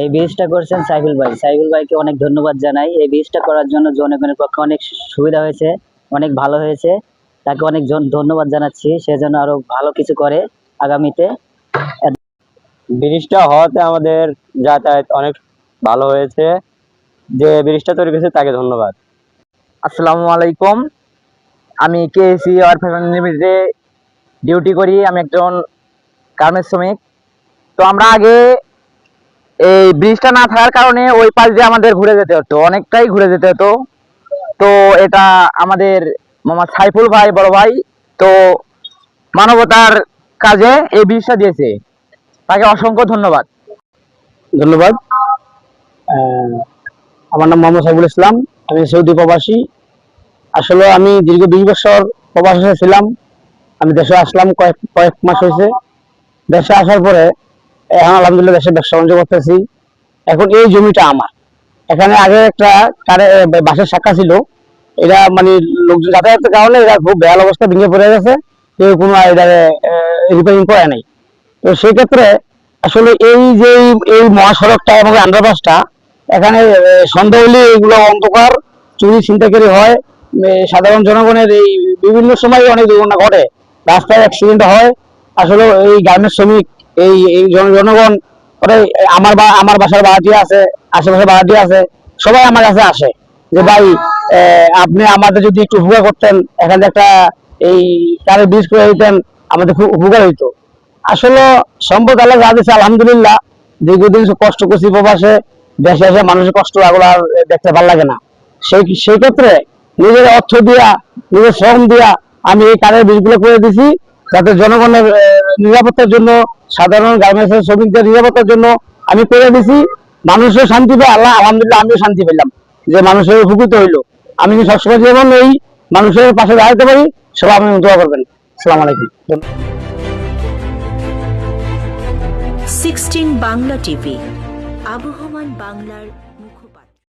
এই ব্রিজটা করছেন সাইফুল ভাই। সাইফুল ভাইকে অনেক ধন্যবাদ জানাই। এই ব্রিজটা করার জন্য জনগণের পক্ষে অনেক সুবিধা হয়েছে, অনেক ভালো হয়েছে। তাকে অনেক ধন্যবাদ জানাচ্ছি। সে যেন আরো ভালো কিছু করে আগামীতে। ব্রিজটা হওয়াতে আমাদের যাতায়াত অনেক ভালো হয়েছে। যে ব্রিজটা তৈরি করেছে তাকে ধন্যবাদ। আসসালামু আলাইকুম। আমি কেএসি আর ফ্যাশন লিমিটেডে ডিউটি করি। আমি একজন গার্মেন্টস শ্রমিক। তো আমরা আগে এই ব্রিজটা না থাকার কারণে ওই পাশ দিয়ে আমাদের ঘুরে যেতে হতো, অনেকটাই ঘুরে যেতে হতো। তো এটা আমাদের মোহাম্মদ সাইফুল ভাই, বড় ভাই, তো মানবতার কাজে এই ব্রিজটা দিয়েছে, তাকে অসংখ্য ধন্যবাদ। ধন্যবাদ। আমার নাম মোহাম্মদ সাইফুল ইসলাম, আমি সৌদি প্রবাসী। আসলে আমি দীর্ঘ ২০ বছর প্রবাসে ছিলাম। আমি দেশে আসলাম কয়েক মাস হয়েছে। দেশে আসার পরে এখন আলহামদুলিল্লাহ দেশে ব্যবসা বাণিজ্য করতেছি। এখন এই জমিটা আমার। এখানে আগে একটা বাসের শাখা ছিল। এটা মানে লোকজন যাতায়াতের কারণে এটা খুব বেহাল অবস্থা, ভেঙে পড়ে গেছে। কেউ কোনো এটাকে রিপেয়ারিং করে নাই। তো সেই ক্ষেত্রে আসলে এই যে এই মহাসড়কটা এবং আন্ডারপাসটা, এখানে সন্ধ্যা হলে এগুলো অন্ধকার, চুরি ছিনতাইকারী হয়। সাধারণ জনগণের এই বিভিন্ন সময় অনেক দুর্ঘটনা ঘটে, রাস্তায় অ্যাক্সিডেন্ট হয়। আসলে এই গার্মেন্টস শ্রমিক, এই জনগণ ওরা আমার বাসার ভাড়াটি আছে, আশেপাশে ভাড়াটি আছে, সবাই আমার কাছে আসে যে ভাই আপনি আমাদের যদি একটু উপকার করতেন, এখানে একটা এই কারের ব্রিজ করে দিতেন, আমাদের খুব উপকার হইতো। আসলে সম্পদ আল্লাহ যা দিচ্ছে আলহামদুলিল্লাহ। দীর্ঘদিন কষ্ট করছি প্রবাসে, দেশে এসে মানুষের কষ্ট এগুলো আর দেখতে ভালো লাগে না। সেই ক্ষেত্রে নিজের অর্থ দিয়া, নিজের শ্রম দিয়া আমি এই কারের ব্রিজগুলো করে দিছি, যাতে জনগণের নিরাপত্তার জন্য, সাধারণ গার্মেন্টস শ্রমিকদের নিরাপত্তার জন্য আমি করে দিছি। মানুষের শান্তি পায়, আল্লাহ আলহামদুলিল্লাহ আমিও শান্তি পেলাম যে মানুষের উপকৃত হইলো। আমি সবসময় যেমন এই মানুষের পাশে দাঁড়াতে পারি, সবাই আপনি দোয়া করবেন। আসসালামু আলাইকুম। 16 বাংলা টিভি, আবহমান বাংলার